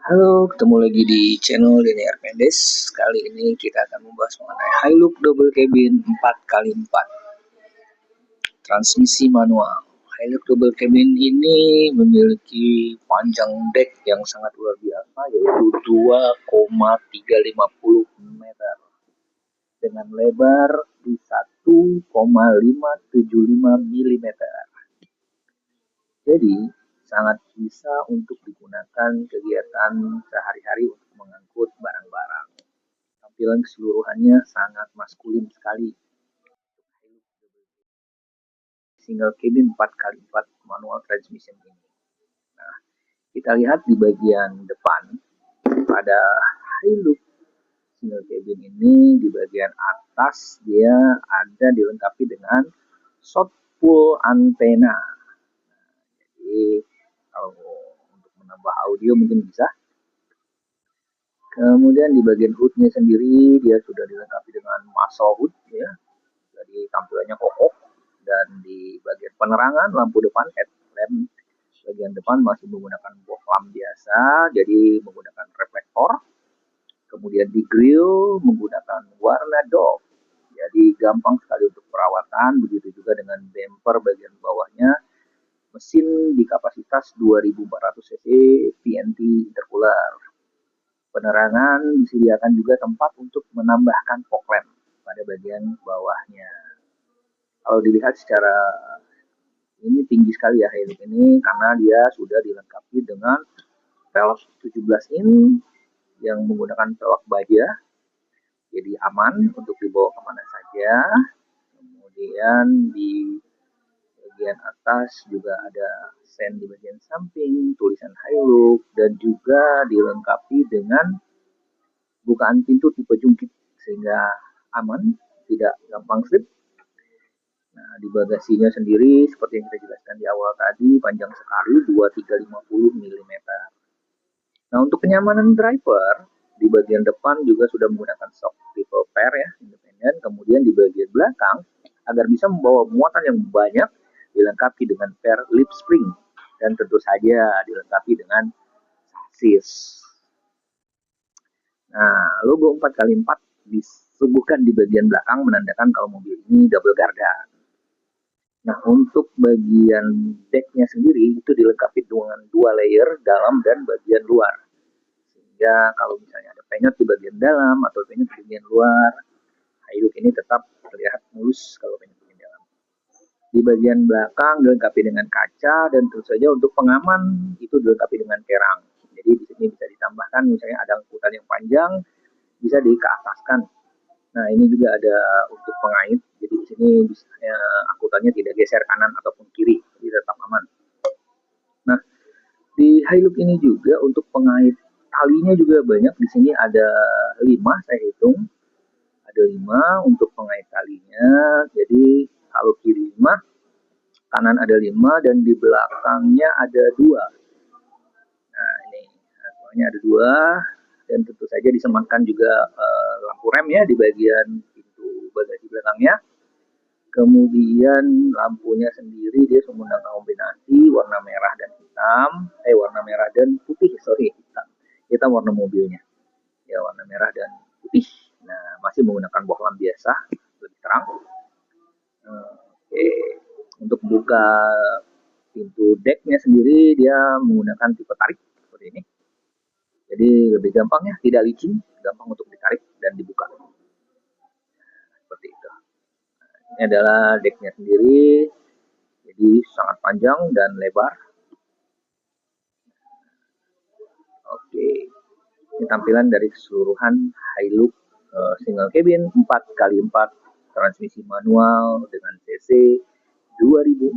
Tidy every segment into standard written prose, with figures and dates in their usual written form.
Halo, ketemu lagi di channel Linear Mendes. Kali ini kita akan membahas mengenai Hilux Double Cabin 4x4 transmisi manual. Hilux Double Cabin ini memiliki panjang dek yang sangat luar biasa, yaitu 2,350 meter dengan lebar di 1,575 mm. Jadi, sangat bisa untuk digunakan kegiatan sehari-hari untuk mengangkut barang-barang. Tampilan keseluruhannya sangat maskulin sekali. Single cabin 4x4 manual transmission ini. Nah, kita lihat di bagian depan pada Hilux single cabin ini, di bagian atas dia ada dilengkapi dengan short pull antena. Jadi kalau untuk menambah audio mungkin bisa. Kemudian di bagian hoodnya sendiri dia sudah dilengkapi dengan muscle hood ya, jadi tampilannya kokoh. Dan di bagian penerangan lampu depan headlamp bagian depan masih menggunakan box lamp biasa, jadi menggunakan reflektor. Kemudian di grill menggunakan warna doff, jadi gampang sekali untuk perawatan. Begitu juga dengan bumper bagian bawahnya, mesin di kapasitas 2400 cc TNT intercooler. Penerangan disediakan juga tempat untuk menambahkan fog lamp pada bagian bawahnya. Kalau dilihat secara ini tinggi sekali ya Hilux ini, karena dia sudah dilengkapi dengan velg 17 in yang menggunakan velg baja, jadi aman untuk dibawa kemana saja. Kemudian di bagian atas juga ada sen di bagian samping, tulisan Hilux, dan juga dilengkapi dengan bukaan pintu tipe jungkit sehingga aman, tidak gampang slip. Nah, di bagasinya sendiri seperti yang kita jelaskan di awal tadi, panjang sekali 2350 mm. Nah, untuk kenyamanan driver, di bagian depan juga sudah menggunakan shock tipe pair ya, independen. Kemudian di bagian belakang, agar bisa membawa muatan yang banyak, dilengkapi dengan pair lip spring. Dan tentu saja dilengkapi dengan sasis. Nah, logo 4x4 disuguhkan di bagian belakang menandakan kalau mobil ini double gardan. Nah, untuk bagian decknya sendiri itu dilengkapi dengan 2 layer dalam dan bagian luar. Sehingga kalau misalnya ada penyot di bagian dalam atau penyot di bagian luar, Hilux ini tetap terlihat mulus kalau penyot di bagian dalam. Di bagian belakang dilengkapi dengan kaca, dan tentu saja untuk pengaman itu dilengkapi dengan perang. Jadi di sini bisa ditambahkan misalnya ada angkutan yang panjang, bisa dikeataskan. Nah, ini juga ada untuk pengait. Jadi di sini misalnya angkutannya tidak geser kanan ataupun kiri, jadi tetap aman. Nah, di Hilux ini juga untuk pengait talinya juga banyak. Di sini ada 5, saya hitung. Ada 5 untuk pengait talinya. Jadi kalau kiri 5, kanan ada 5, dan di belakangnya ada 2. Nah, ini belakangnya ada 2, dan tentu saja disematkan juga lampu rem ya di bagian pintu bagasi belakangnya. Kemudian lampunya sendiri dia menggunakan kombinasi warna merah dan hitam, warna merah dan putih, hitam warna mobilnya, ya warna merah dan putih. Nah, masih menggunakan box lamp biasa, lebih terang. Oke, untuk buka pintu decknya sendiri dia menggunakan tipe tarik seperti ini. Jadi lebih gampang ya, tidak licin, gampang untuk ditarik dan dibuka. Seperti itu. Ini adalah decknya sendiri, jadi sangat panjang dan lebar. Oke, ini tampilan dari keseluruhan Hilux single cabin 4x4 transmisi manual dengan cc 2400.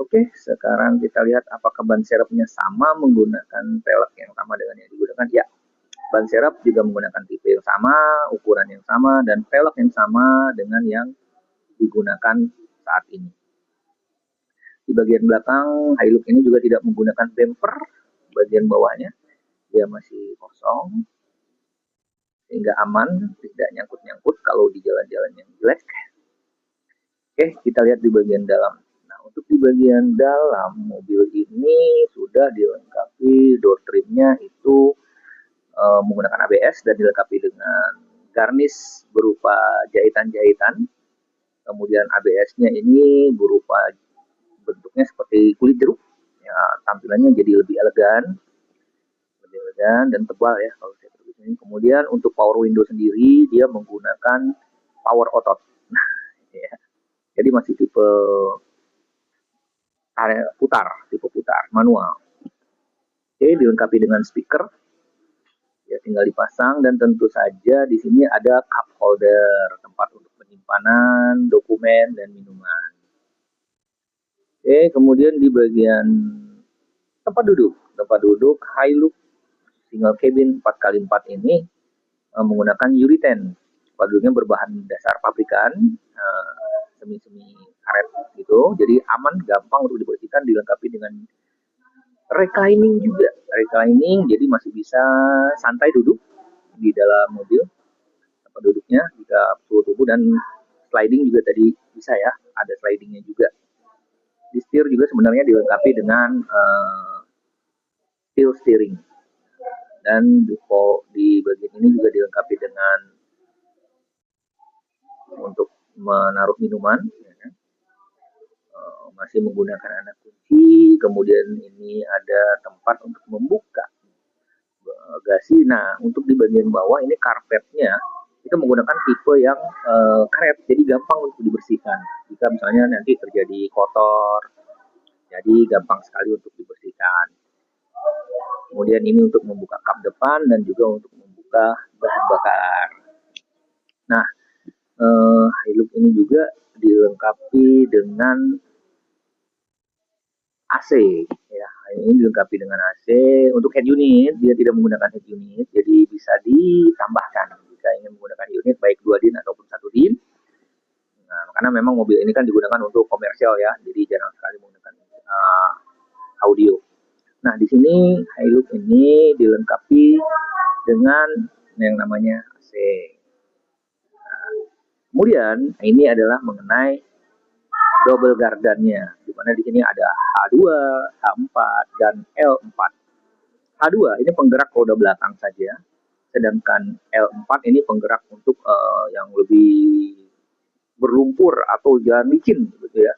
Oke, sekarang kita lihat apakah ban serepnya sama menggunakan pelek yang sama dengan yang digunakan. Ya, ban serep juga menggunakan tipe yang sama, ukuran yang sama, dan pelek yang sama dengan yang digunakan saat ini. Di bagian belakang Hilux ini juga tidak menggunakan bumper bagian bawahnya, dia masih kosong sehingga aman, tidak nyangkut-nyangkut kalau di jalan-jalan yang jelek. Oke, kita lihat di bagian dalam. Nah, untuk di bagian dalam mobil ini sudah dilengkapi door trimnya itu menggunakan ABS dan dilengkapi dengan garnish berupa jahitan-jahitan. Kemudian ABS-nya ini berupa bentuknya seperti kulit jeruk. Ya, tampilannya jadi lebih elegan dan tebal ya kalau saya ini. Kemudian untuk power window sendiri dia menggunakan power otot. Nah, ya. Jadi masih tipe tipe putar manual. Oke, dilengkapi dengan speaker. Ya tinggal dipasang dan tentu saja di sini ada cup holder, tempat untuk penyimpanan dokumen dan minuman. Oke, kemudian di bagian tempat duduk Hilux single cabin 4x4 ini menggunakan urethane. Tempat duduknya berbahan dasar pabrikan, semi-semi karet gitu, jadi aman, gampang untuk dibersihkan, dilengkapi dengan reclining juga. Reclining jadi masih bisa santai duduk di dalam mobil tempat duduknya jika suhu tubuh, dan sliding juga tadi bisa ya, ada slidingnya juga. Di setir juga sebenarnya dilengkapi dengan steel steering, dan di bagian ini juga dilengkapi dengan untuk menaruh minuman ya. Masih menggunakan anak kunci. Kemudian ini ada tempat untuk membuka bagasi. Nah, untuk di bagian bawah ini karpetnya kita menggunakan tipe yang karet, jadi gampang untuk dibersihkan. Jika misalnya nanti terjadi kotor, jadi gampang sekali untuk dibersihkan. Kemudian ini untuk membuka kap depan dan juga untuk membuka bahan bakar. Nah, Hilux ini juga dilengkapi dengan AC ya. Ini dilengkapi dengan AC. Untuk head unit dia tidak menggunakan head unit, jadi bisa ditambahkan jika ingin menggunakan unit baik 2 din ataupun 1 din. Nah, karena memang mobil ini kan digunakan untuk komersial ya, jadi jarang sekali menggunakan audio. Nah, di sini Hilux ini dilengkapi dengan yang namanya AC. Nah, kemudian ini adalah mengenai double gardannya, di mana di sini ada H2, H4, dan L4. H2 ini penggerak roda belakang saja, sedangkan L4 ini penggerak untuk yang lebih berlumpur atau jalan licin gitu ya.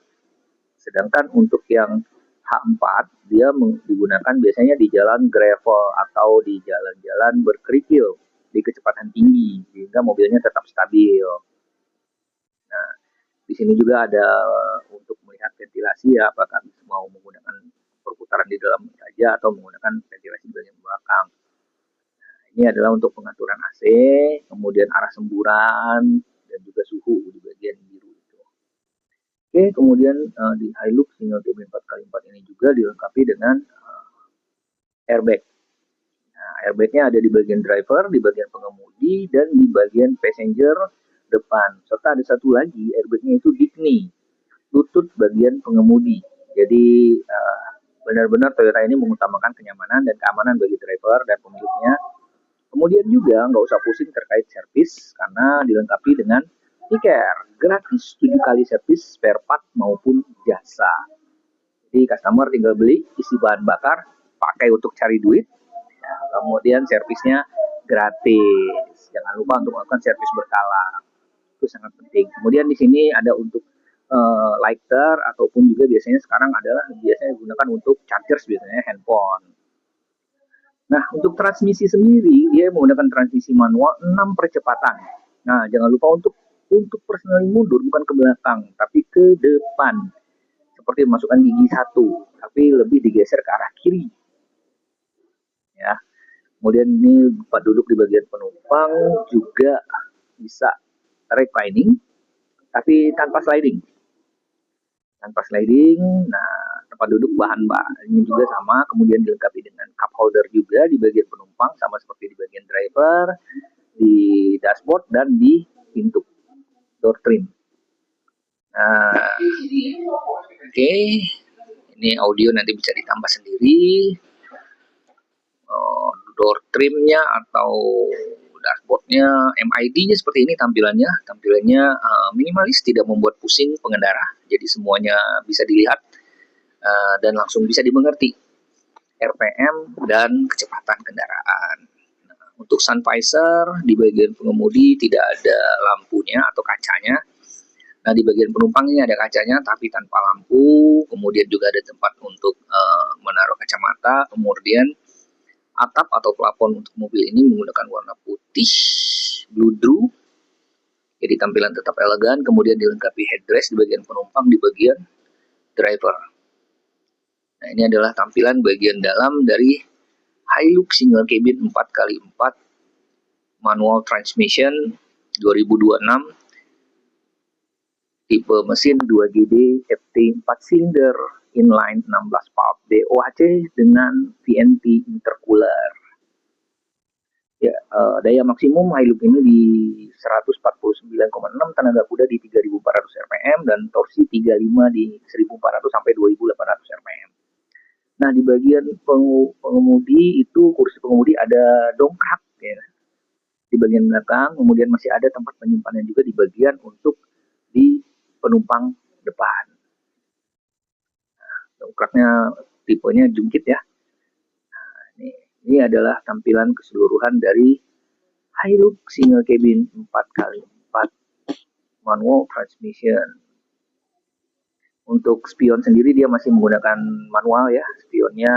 Sedangkan untuk yang H4 dia digunakan biasanya di jalan gravel atau di jalan-jalan berkerikil di kecepatan tinggi sehingga mobilnya tetap stabil. Nah, di sini juga ada untuk melihat ventilasi ya, apakah mau menggunakan perputaran di dalam saja atau menggunakan ventilasi di bagian belakang. Nah, ini adalah untuk pengaturan AC, kemudian arah semburan dan juga suhu di bagian biru itu. Oke, kemudian di Hilux single cabin 4x4 ini juga dilengkapi dengan airbag. Nah, airbagnya ada di bagian driver, di bagian pengemudi, dan di bagian passenger depan. Serta ada satu lagi, airbagnya itu di knee, lutut bagian pengemudi. Jadi benar-benar Toyota ini mengutamakan kenyamanan dan keamanan bagi driver dan pemiliknya. Kemudian juga nggak usah pusing terkait servis karena dilengkapi dengan e-care, gratis 7 kali servis spare part maupun jasa. Jadi customer tinggal beli, isi bahan bakar, pakai untuk cari duit, ya, kemudian servisnya gratis. Jangan lupa untuk melakukan servis berkala, itu sangat penting. Kemudian di sini ada untuk lighter ataupun juga biasanya sekarang adalah biasanya digunakan untuk chargers, biasanya handphone. Nah, untuk transmisi sendiri dia menggunakan transmisi manual 6 percepatan. Nah, jangan lupa untuk personaling mundur bukan ke belakang tapi ke depan. Seperti memasukkan gigi 1, tapi lebih digeser ke arah kiri. Ya. Kemudian ini tempat duduk di bagian penumpang juga bisa reclining tapi tanpa sliding. Nah, tempat duduk bahan ini juga sama, kemudian dilengkapi dengan cup holder juga di bagian penumpang, sama seperti di bagian driver, di dashboard, dan di pintu door trim. Nah, oke, ini audio nanti bisa ditambah sendiri. Door trimnya atau dashboardnya MID-nya seperti ini tampilannya minimalis, tidak membuat pusing pengendara, jadi semuanya bisa dilihat dan langsung bisa dimengerti. RPM, dan kecepatan kendaraan. Nah, untuk sun visor di bagian pengemudi tidak ada lampunya atau kacanya. Nah, di bagian penumpang ini ada kacanya tapi tanpa lampu, kemudian juga ada tempat untuk menaruh kacamata, kemudian atap atau plafon untuk mobil ini menggunakan warna putih bludru, jadi tampilan tetap elegan, kemudian dilengkapi headrest di bagian penumpang di bagian driver. Nah, ini adalah tampilan bagian dalam dari Hilux single cabin 4x4 manual transmission 2026 tipe mesin 2GD FT 4 silinder inline 16 valve BOHC dengan VNT intercooler. Ya, daya maksimum Hilux ini di 149,6 tenaga kuda di 3.400 rpm dan torsi 35 di 1.400 sampai 2.800 rpm. Nah, di bagian pengemudi itu kursi pengemudi ada dongkrak ya di bagian belakang, kemudian masih ada tempat penyimpanan juga di bagian untuk di penumpang depan. Nah, dongkraknya tipenya jungkit ya. Nah, ini adalah tampilan keseluruhan dari Hilux single cabin 4x4 manual transmission. Untuk spion sendiri dia masih menggunakan manual ya, spionnya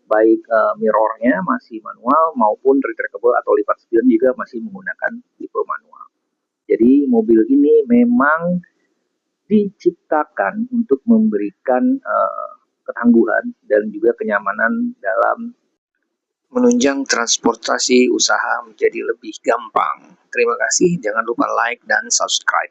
baik mirrornya masih manual maupun retractable atau lipat spion juga masih menggunakan tipe manual. Jadi mobil ini memang diciptakan untuk memberikan ketangguhan dan juga kenyamanan dalam menunjang transportasi usaha menjadi lebih gampang. Terima kasih, jangan lupa like dan subscribe.